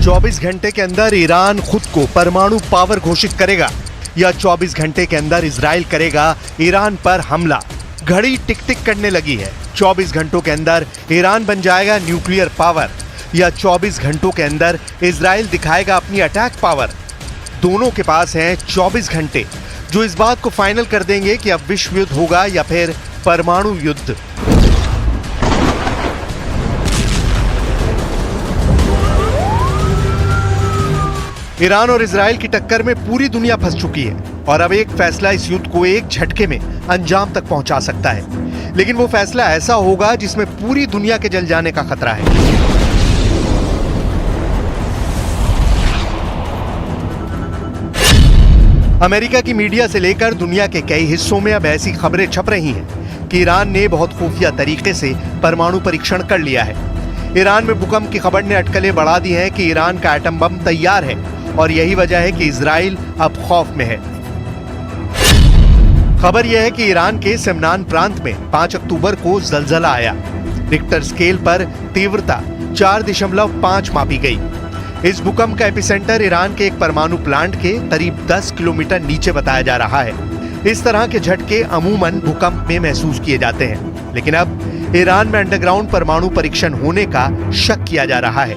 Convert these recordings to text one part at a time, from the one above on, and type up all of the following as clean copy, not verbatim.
24 घंटे के अंदर ईरान खुद को परमाणु पावर घोषित करेगा या 24 घंटे के अंदर इजराइल करेगा ईरान पर हमला। घड़ी टिक टिक करने लगी है। 24 घंटों के अंदर ईरान बन जाएगा न्यूक्लियर पावर या 24 घंटों के अंदर इजराइल दिखाएगा अपनी अटैक पावर। दोनों के पास हैं 24 घंटे जो इस बात को फाइनल कर देंगे कि अब विश्व युद्ध होगा या फिर परमाणु युद्ध। ईरान और इजराइल की टक्कर में पूरी दुनिया फंस चुकी है और अब एक फैसला इस युद्ध को एक झटके में अंजाम तक पहुंचा सकता है। लेकिन वो फैसला ऐसा होगा जिसमें पूरी दुनिया के जल जाने का खतरा है। अमेरिका की मीडिया से लेकर दुनिया के कई हिस्सों में अब ऐसी खबरें छप रही हैं कि ईरान ने बहुत खुफिया तरीके से परमाणु परीक्षण कर लिया है। ईरान में भूकंप की खबर ने अटकलें बढ़ा दी हैं कि ईरान का एटम बम तैयार है और यही वजह है कि इजराइल अब खौफ में है। खबर यह है कि ईरान के सिमनान प्रांत में 5 अक्टूबर को जलजला आया। रिक्टर स्केल पर तीव्रता 4.5 मापी गई। इस भूकंप का एपिसेंटर ईरान के एक परमाणु प्लांट के करीब 10 किलोमीटर नीचे बताया जा रहा है। इस तरह के झटके अमूमन भूकंप में महसूस किए जाते हैं, लेकिन अब ईरान में अंडरग्राउंड परमाणु परीक्षण होने का शक किया जा रहा है।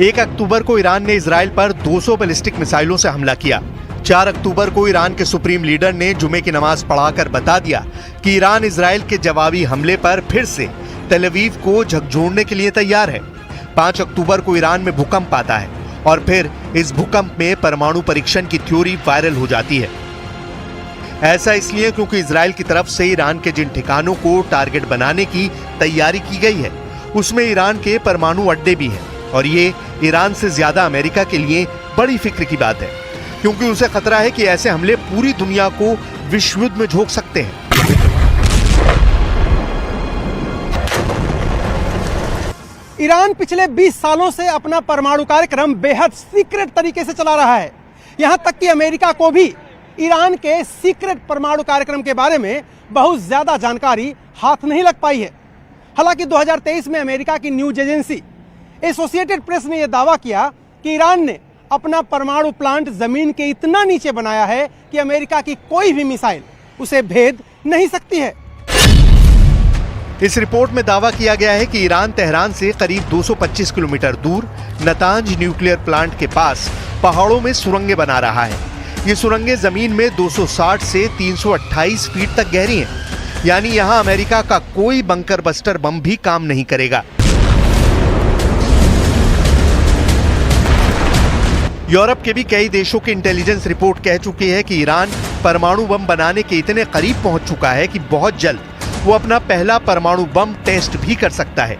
1 अक्टूबर को ईरान ने इजराइल पर 200 बैलिस्टिक मिसाइलों से हमला किया। 4 अक्टूबर को ईरान के सुप्रीम लीडर ने जुमे की नमाज पढ़ाकर बता दिया कि ईरान इजराइल के जवाबी हमले पर फिर से तेल अवीव को झकझोरने के लिए तैयार है। 5 अक्टूबर को ईरान में भूकंप आता है और फिर इस भूकंप में परमाणु परीक्षण की थ्योरी वायरल हो जाती है। ऐसा इसलिए क्योंकि इजराइल की तरफ से ईरान के जिन ठिकानों को टारगेट बनाने की तैयारी की गई है उसमें ईरान के परमाणु अड्डे भी हैं और ये ईरान से ज्यादा अमेरिका के लिए बड़ी फिक्र की बात है, क्योंकि उसे खतरा है कि ऐसे हमले पूरी दुनिया को विश्व युद्ध में झोंक सकते हैं। ईरान पिछले 20 सालों से अपना परमाणु कार्यक्रम बेहद सीक्रेट तरीके से चला रहा है। यहां तक कि अमेरिका को भी ईरान के सीक्रेट परमाणु कार्यक्रम के बारे में बहुत ज्यादा जानकारी हाथ नहीं लग पाई है। हालांकि 2023 में अमेरिका की न्यूज एजेंसी एसोसिएटेड प्रेस ने यह दावा किया कि ईरान ने अपना परमाणु प्लांट जमीन के इतना नीचे बनाया है कि अमेरिका की कोई भी मिसाइल उसे भेद नहीं सकती है। इस रिपोर्ट में दावा किया गया है कि ईरान तेहरान से करीब 225 किलोमीटर दूर नतांज न्यूक्लियर प्लांट के पास पहाड़ों में सुरंगें बना रहा है। ये सुरंगें जमीन में 260 से 328 फीट तक गहरी हैं, यानी यहां अमेरिका का कोई बंकर बस्टर बम भी काम नहीं करेगा। यूरोप के भी कई देशों की इंटेलिजेंस रिपोर्ट कह चुकी है कि ईरान परमाणु बम बनाने के इतने करीब पहुंच चुका है कि बहुत जल्द वो अपना पहला परमाणु बम टेस्ट भी कर सकता है।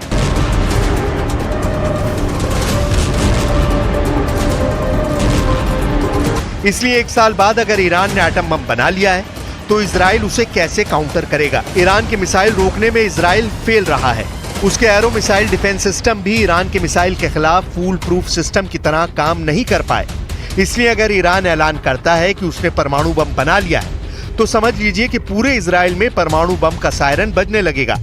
इसलिए 1 साल बाद अगर ईरान ने एटम बम बना लिया है तो इजराइल उसे कैसे काउंटर करेगा। ईरान की मिसाइल रोकने में इजराइल फेल रहा है। उसके एरो मिसाइल डिफेंस सिस्टम भी ईरान के मिसाइल के खिलाफ फूल प्रूफ सिस्टम की तरह काम नहीं कर पाए। इसलिए अगर ईरान ऐलान करता है कि उसने परमाणु बम बना लिया है तो समझ लीजिए कि पूरे इजराइल में परमाणु बम का सायरन बजने लगेगा,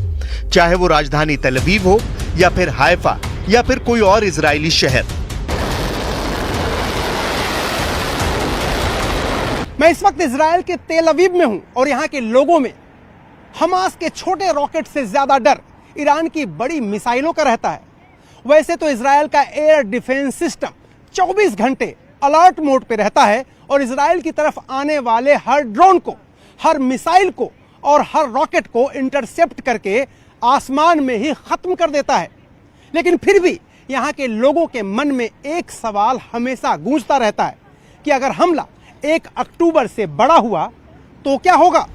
चाहे वो राजधानी तेल अवीव हो या फिर हाइफा या फिर कोई और इजरायली शहर। मैं इस वक्त इजराइल के तेल अवीव में हूं और यहां के लोगों में हमास के छोटे रॉकेट से ज्यादा डर ईरान की बड़ी मिसाइलों का रहता है। वैसे तो इजराइल का एयर डिफेंस सिस्टम 24 घंटे अलर्ट मोड पे रहता है और इजराइल की तरफ आने वाले हर ड्रोन को, हर मिसाइल को और हर रॉकेट को इंटरसेप्ट करके आसमान में ही खत्म कर देता है। लेकिन फिर भी यहां के लोगों के मन में एक सवाल हमेशा गूंजता रहता है कि अगर हमला 1 अक्टूबर से बड़ा हुआ तो क्या होगा।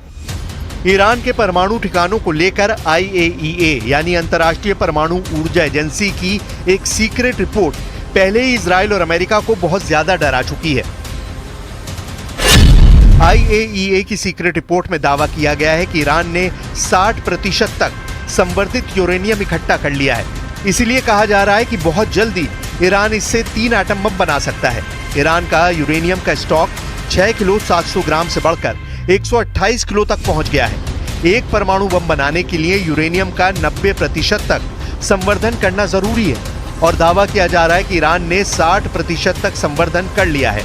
ईरान के परमाणु ठिकानों को लेकर IAEA यानी अंतर्राष्ट्रीय परमाणु ऊर्जा एजेंसी की एक सीक्रेट रिपोर्ट पहले ही इजराइल और अमेरिका को बहुत ज्यादा डरा चुकी है। IAEA की सीक्रेट रिपोर्ट में दावा किया गया है कि ईरान ने 60% तक संवर्धित यूरेनियम इकट्ठा कर लिया है। इसीलिए कहा जा रहा है कि बहुत जल्दी ईरान इससे 3 एटम बम बना सकता है। ईरान का यूरेनियम का स्टॉक 6 किलो 700 ग्राम से बढ़कर 128 किलो तक पहुंच गया है। एक परमाणु बम बनाने के लिए यूरेनियम का 90% तक संवर्धन करना जरूरी है और दावा किया जा रहा है कि ईरान ने 60% तक संवर्धन कर लिया है।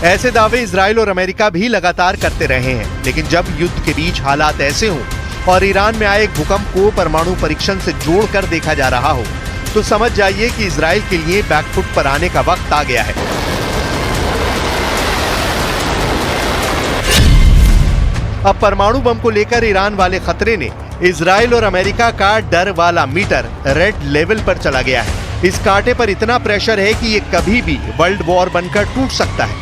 ऐसे दावे इजराइल और अमेरिका भी लगातार करते रहे हैं, लेकिन जब युद्ध के बीच हालात ऐसे हों और ईरान में आए एक भूकंप को परमाणु परीक्षण से जोड़कर देखा जा रहा हो, तो समझ जाइए कि इजराइल के लिए बैकफुट पर आने का वक्त आ गया है। अब परमाणु बम को लेकर ईरान वाले खतरे ने इजराइल और अमेरिका का डर वाला मीटर रेड लेवल पर चला गया है। इस कांटे पर इतना प्रेशर है कि ये कभी भी वर्ल्ड वॉर बनकर टूट सकता है।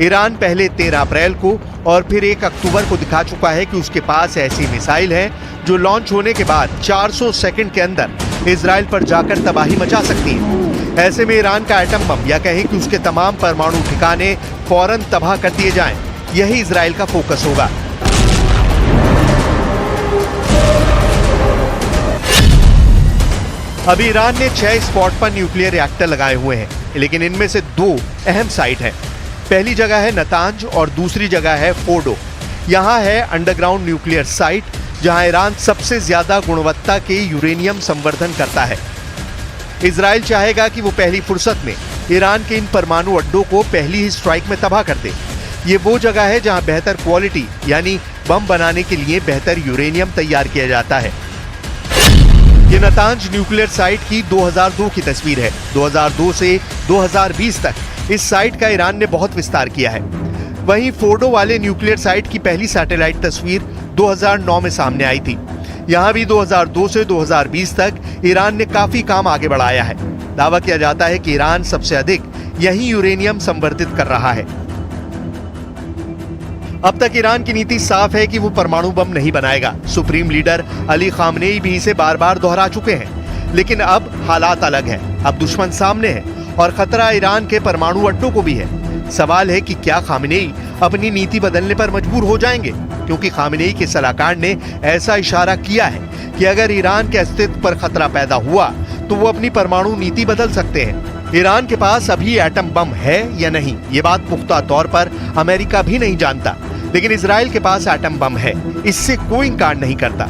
ईरान पहले 13 अप्रैल को और फिर 1 अक्टूबर को दिखा चुका है कि उसके पास ऐसी मिसाइल है जो लॉन्च होने के बाद 400 सेकंड के अंदर इजराइल पर जाकर तबाही मचा सकती है। ऐसे में ईरान का एटम बम या कहें कि उसके तमाम परमाणु ठिकाने फौरन तबाह कर दिए जाएं, यही इजराइल का फोकस होगा। अभी ईरान ने 6 स्पॉट पर न्यूक्लियर रिएक्टर लगाए हुए हैं, लेकिन इनमें से 2 अहम साइट हैं। पहली जगह है नतांज और दूसरी जगह है फोर्डो। यहाँ है अंडरग्राउंड न्यूक्लियर साइट, जहाँ ईरान सबसे ज्यादा गुणवत्ता के यूरेनियम संवर्धन करता है। इजराइल चाहेगा कि वो पहली फुर्सत में ईरान के इन परमाणु अड्डों को पहली ही स्ट्राइक में तबाह कर दे। ये वो जगह है जहां बेहतर क्वालिटी यानी बम बनाने के लिए बेहतर यूरेनियम तैयार किया जाता है। ये नतांज न्यूक्लियर साइट की 2002 की तस्वीर है। 2002 से 2020 तक इस साइट का ईरान ने बहुत विस्तार किया है। वहीं फोर्डो वाले न्यूक्लियर साइट की पहली सैटेलाइट तस्वीर 2009 में सामने आई थी। यहाँ भी 2002 से 2020 तक ईरान ने काफी काम आगे बढ़ाया है। दावा किया जाता है कि ईरान सबसे अधिक यही यूरेनियम संवर्धित कर रहा है। अब तक ईरान की नीति साफ है कि वो परमाणु बम नहीं बनाएगा। सुप्रीम लीडर अली खामनेई भी इसे बार बार दोहरा चुके हैं, लेकिन अब हालात अलग है। अब दुश्मन सामने है और खतरा ईरान के परमाणु अड्डों को भी है। सवाल है कि क्या खामनेई अपनी नीति बदलने पर मजबूर हो जाएंगे, क्योंकि खामनेई के सलाहकार ने ऐसा इशारा किया है कि अगर ईरान के अस्तित्व पर खतरा पैदा हुआ तो वो अपनी परमाणु नीति बदल सकते हैं। ईरान के पास अभी एटम बम है या नहीं, ये बात पुख्ता तौर पर अमेरिका भी नहीं जानता, लेकिन इजराइल के पास एटम बम है, इससे कोई इनकार नहीं करता।